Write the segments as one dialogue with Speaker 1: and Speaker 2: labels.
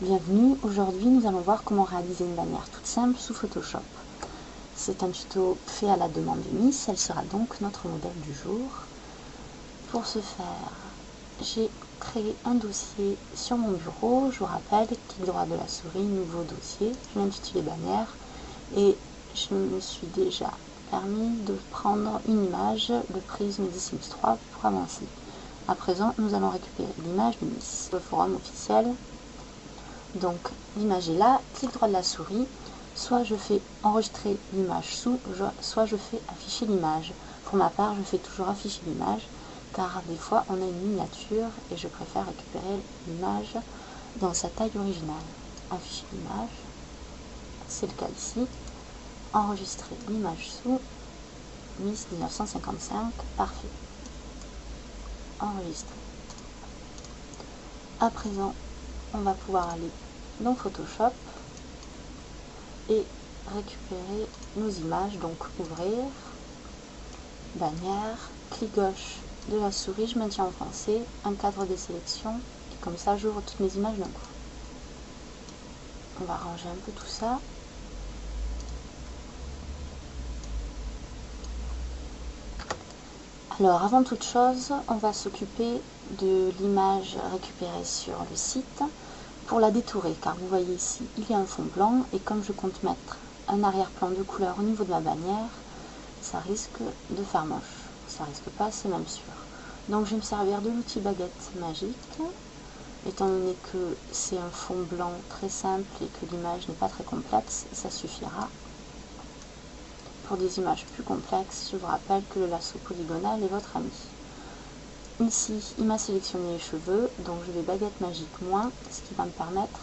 Speaker 1: Bienvenue, aujourd'hui nous allons voir comment réaliser une bannière toute simple sous Photoshop. C'est un tuto fait à la demande de Miss, elle sera donc notre modèle du jour. Pour ce faire, j'ai créé un dossier sur mon bureau, je vous rappelle, clic droit de la souris, nouveau dossier, je l'ai intitulé bannière et je me suis déjà permis de prendre une image, le prisme des Sims 3 pour avancer. À présent, nous allons récupérer l'image de Miss, le forum officiel. Donc l'image est là, clic droit de la souris, soit je fais enregistrer l'image sous, soit je fais afficher l'image. Pour ma part, je fais toujours afficher l'image, car des fois on a une miniature et je préfère récupérer l'image dans sa taille originale. Afficher l'image, c'est le cas ici. Enregistrer l'image sous, Miss 1955, parfait. Enregistrer. À présent, on va pouvoir aller dans Photoshop et récupérer nos images, donc ouvrir, bannière, clic gauche de la souris, je maintiens en français, un cadre de sélection, et comme ça j'ouvre toutes mes images d'un coup. On va ranger un peu tout ça. Alors avant toute chose, on va s'occuper de l'image récupérée sur le site pour la détourer, car vous voyez ici, il y a un fond blanc et comme je compte mettre un arrière-plan de couleur au niveau de ma bannière, ça risque de faire moche. Ça risque pas, c'est même sûr. Donc je vais me servir de l'outil baguette magique, étant donné que c'est un fond blanc très simple et que l'image n'est pas très complexe, ça suffira. Pour des images plus complexes, je vous rappelle que le lasso polygonal est votre ami. Ici, il m'a sélectionné les cheveux, donc je vais baguette magique moins, ce qui va me permettre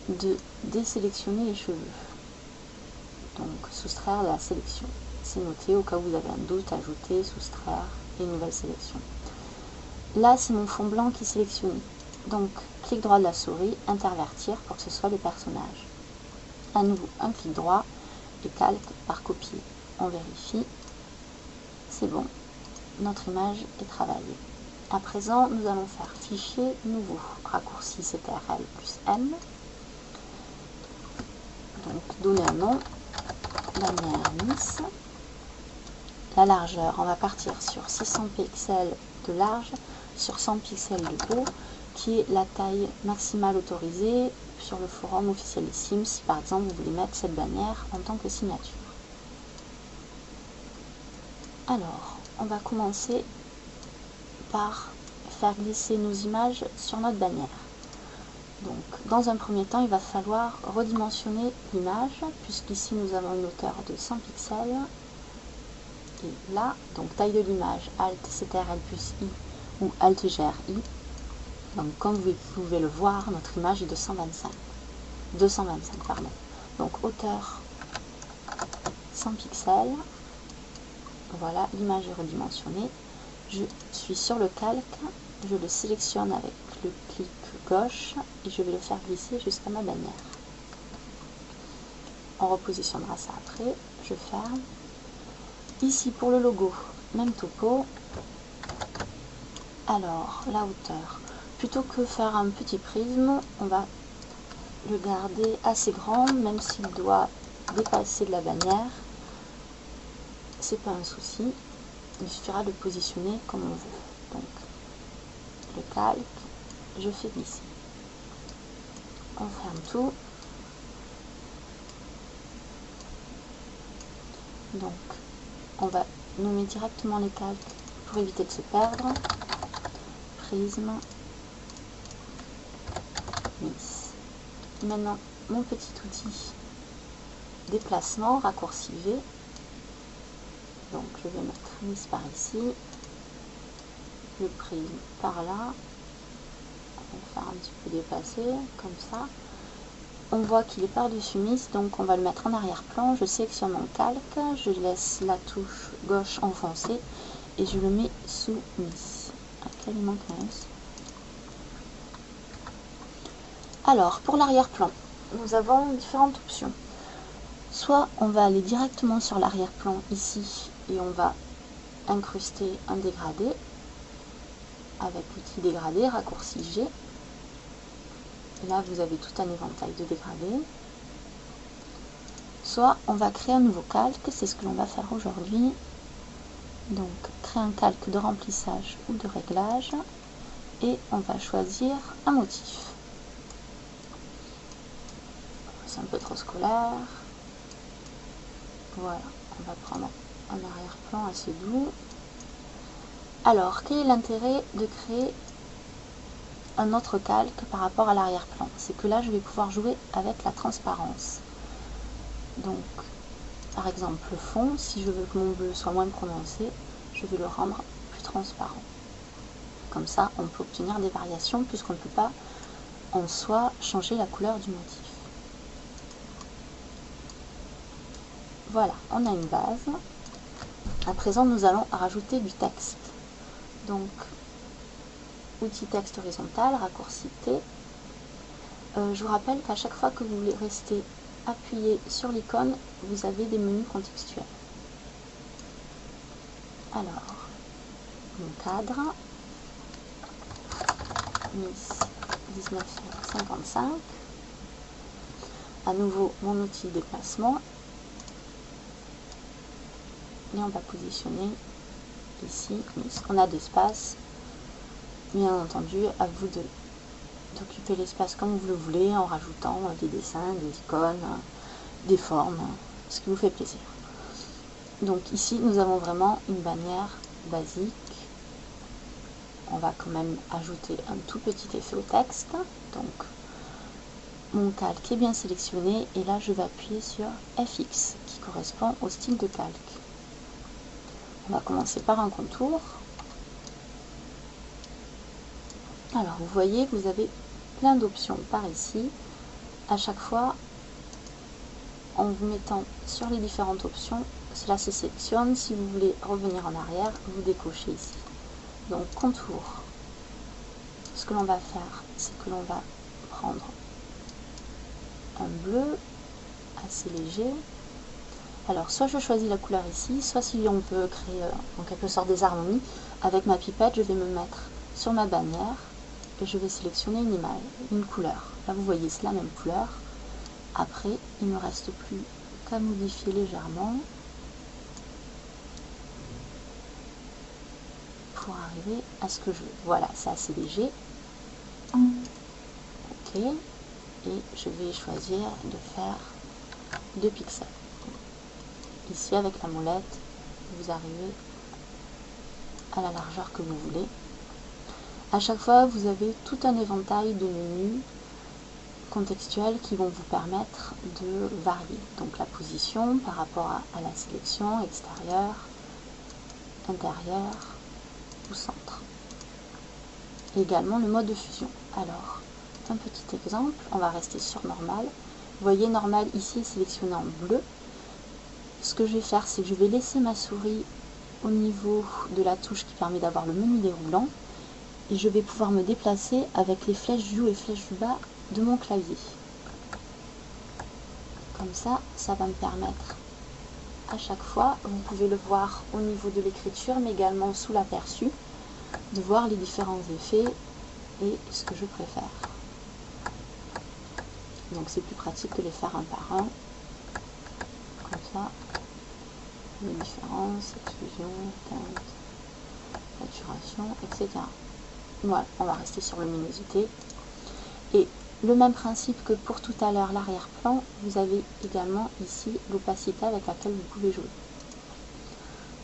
Speaker 1: de désélectionner les cheveux. Donc, soustraire de la sélection. C'est noté, au cas où vous avez un doute, ajouter, soustraire et une nouvelle sélection. Là, c'est mon fond blanc qui est sélectionné. Donc, clic droit de la souris, intervertir pour que ce soit les personnages. À nouveau, un clic droit et calque par copier. On vérifie. C'est bon. Notre image est travaillée. À présent, nous allons faire fichier nouveau. Raccourci CTRL plus N. Donc, donner un nom. Bannière Miss. La largeur, on va partir sur 600 pixels de large sur 100 pixels de haut, qui est la taille maximale autorisée sur le forum officiel des Sims, si par exemple vous voulez mettre cette bannière en tant que signature. Alors, on va commencer par faire glisser nos images sur notre bannière. Donc, dans un premier temps, il va falloir redimensionner l'image, puisqu'ici nous avons une hauteur de 100 pixels. Et là, donc taille de l'image, Alt CTRL plus I ou Alt GRI. Donc comme vous pouvez le voir, notre image est de 225, pardon. Donc hauteur 100 pixels. Voilà, l'image est redimensionnée. Je suis sur le calque, je le sélectionne avec le clic gauche et je vais le faire glisser jusqu'à ma bannière. On repositionnera ça après, je ferme. Ici pour le logo, même topo. Alors, la hauteur. Plutôt que faire un petit prisme, on va le garder assez grand, même s'il doit dépasser de la bannière. C'est pas un souci. Il suffira de positionner comme on veut. Donc, le calque, je fais glisser. On ferme tout. Donc, on va nommer directement les calques pour éviter de se perdre. Prisme. Miss. Maintenant, mon petit outil déplacement, raccourci V. Donc, je vais mettre Miss par ici. Le prisme par là. On va faire un petit peu dépasser, comme ça. On voit qu'il est par-dessus Miss, donc on va le mettre en arrière-plan. Je sélectionne mon calque, je laisse la touche gauche enfoncée et je le mets sous Miss. Quel il manque un S. Alors, pour l'arrière-plan, nous avons différentes options. Soit on va aller directement sur l'arrière-plan ici et on va incruster un dégradé avec l'outil dégradé, raccourci G. Et là, vous avez tout un éventail de dégradés. Soit on va créer un nouveau calque, c'est ce que l'on va faire aujourd'hui. Donc, créer un calque de remplissage ou de réglage. Et on va choisir un motif. C'est un peu trop scolaire. Voilà, on va prendre un arrière-plan assez doux. Alors, quel est l'intérêt de créer un autre calque par rapport à l'arrière-plan? C'est que là, je vais pouvoir jouer avec la transparence. Donc, par exemple, le fond, si je veux que mon bleu soit moins prononcé, je vais le rendre plus transparent. Comme ça, on peut obtenir des variations puisqu'on ne peut pas en soi changer la couleur du motif. Voilà, on a une base. À présent, nous allons rajouter du texte. Donc, outil texte horizontal, raccourci T. Je vous rappelle qu'à chaque fois que vous voulez rester appuyé sur l'icône, vous avez des menus contextuels. Alors, mon cadre, Miss 1955. À nouveau, mon outil de déplacement. Et on va positionner ici. On a d'espace. Bien entendu, à vous d'occuper l'espace comme vous le voulez en rajoutant des dessins, des icônes, des formes, ce qui vous fait plaisir. Donc ici, nous avons vraiment une bannière basique. On va quand même ajouter un tout petit effet au texte. Donc, mon calque est bien sélectionné et là, je vais appuyer sur FX qui correspond au style de calque. On va commencer par un contour. Alors, vous voyez, vous avez plein d'options par ici. À chaque fois, en vous mettant sur les différentes options, cela se sélectionne. Si vous voulez revenir en arrière, vous décochez ici. Donc, contour. Ce que l'on va faire, c'est que l'on va prendre un bleu assez léger. Alors, soit je choisis la couleur ici, soit si on peut créer en quelque sorte des harmonies, avec ma pipette, je vais me mettre sur ma bannière et je vais sélectionner une image, une couleur. Là, vous voyez, c'est la même couleur. Après, il ne me reste plus qu'à modifier légèrement pour arriver à ce que je veux. Voilà, c'est assez léger. Ok. Et je vais choisir de faire 2 pixels. Ici, avec la molette, vous arrivez à la largeur que vous voulez. À chaque fois, vous avez tout un éventail de menus contextuels qui vont vous permettre de varier. Donc la position par rapport à la sélection extérieure, intérieure ou centre. Et également le mode de fusion. Alors, un petit exemple, on va rester sur normal. Vous voyez, normal ici est sélectionné en bleu. Ce que je vais faire, c'est que je vais laisser ma souris au niveau de la touche qui permet d'avoir le menu déroulant. Et je vais pouvoir me déplacer avec les flèches du haut et flèches du bas de mon clavier. Comme ça, ça va me permettre à chaque fois, vous pouvez le voir au niveau de l'écriture, mais également sous l'aperçu, de voir les différents effets et ce que je préfère. Donc c'est plus pratique que les faire un par un. Comme ça, les différences, exclusion, teinte, saturation, etc. Voilà, on va rester sur luminosité. Et le même principe que pour tout à l'heure, l'arrière-plan, vous avez également ici l'opacité avec laquelle vous pouvez jouer.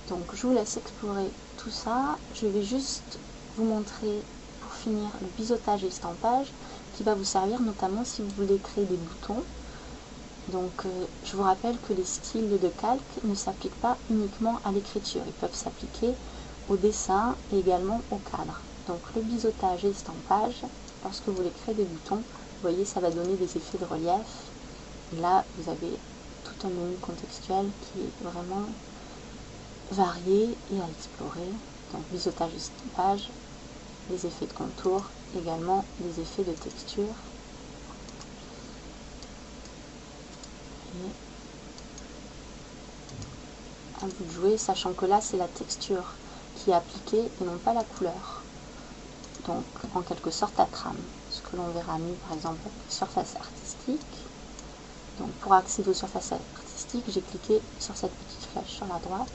Speaker 1: Donc je vous laisse explorer tout ça. Je vais juste vous montrer pour finir le biseautage et estampage qui va vous servir notamment si vous voulez créer des boutons. Donc je vous rappelle que les styles de calque ne s'appliquent pas uniquement à l'écriture, ils peuvent s'appliquer au dessin et également au cadre. Donc le biseautage et estampage, lorsque vous voulez créer des boutons, vous voyez, ça va donner des effets de relief. Et là, vous avez tout un menu contextuel qui est vraiment varié et à explorer. Donc biseautage et estampage, les effets de contour, également les effets de texture. Et à vous de jouer, sachant que là, c'est la texture qui est appliquée et non pas la couleur. Donc, en quelque sorte, la trame. Ce que que l'on verra mieux, par exemple, surface artistique. Donc pour accéder aux surfaces artistiques, j'ai cliqué sur cette petite flèche sur la droite.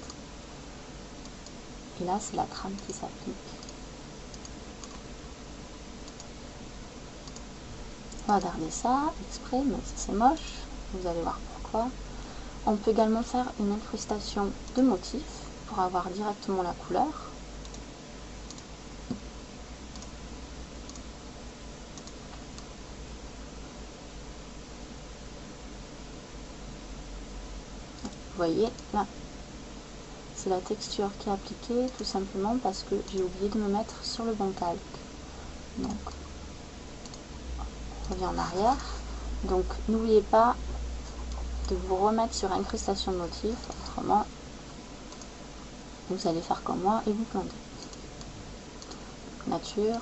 Speaker 1: Et là, c'est la trame qui s'applique. On va garder ça exprès, mais c'est moche. Vous allez voir pourquoi. On peut également faire une incrustation de motifs pour avoir directement la couleur. Vous voyez, là, c'est la texture qui est appliquée, tout simplement parce que j'ai oublié de me mettre sur le bon calque. Donc, on revient en arrière. Donc, n'oubliez pas de vous remettre sur incrustation de motifs, autrement, vous allez faire comme moi et vous planter. Nature,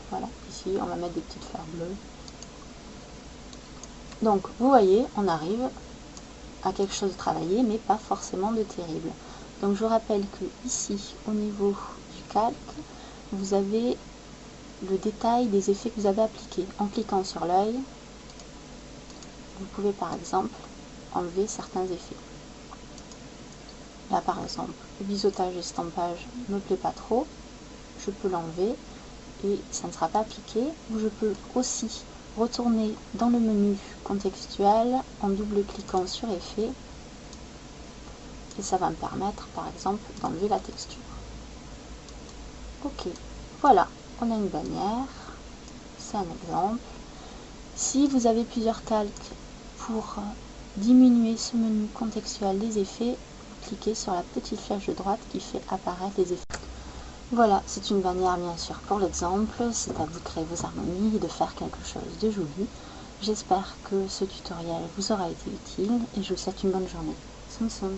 Speaker 1: voilà, ici, on va mettre des petites fleurs bleues. Donc, vous voyez, on arrive à quelque chose de travaillé, mais pas forcément de terrible. Donc, je vous rappelle que ici, au niveau du calque, vous avez le détail des effets que vous avez appliqués. En cliquant sur l'œil, vous pouvez par exemple enlever certains effets. Là, par exemple, le biseautage et estampage ne me plaît pas trop. Je peux l'enlever et ça ne sera pas appliqué. Ou je peux aussi retourner dans le menu contextuel en double-cliquant sur effet. Et ça va me permettre, par exemple, d'enlever la texture. Ok, voilà, on a une bannière. C'est un exemple. Si vous avez plusieurs calques, pour diminuer ce menu contextuel des effets, cliquez sur la petite flèche de droite qui fait apparaître les effets. Voilà, c'est une bannière bien sûr pour l'exemple, c'est à vous de créer vos harmonies et de faire quelque chose de joli. J'espère que ce tutoriel vous aura été utile et je vous souhaite une bonne journée. Soum soum.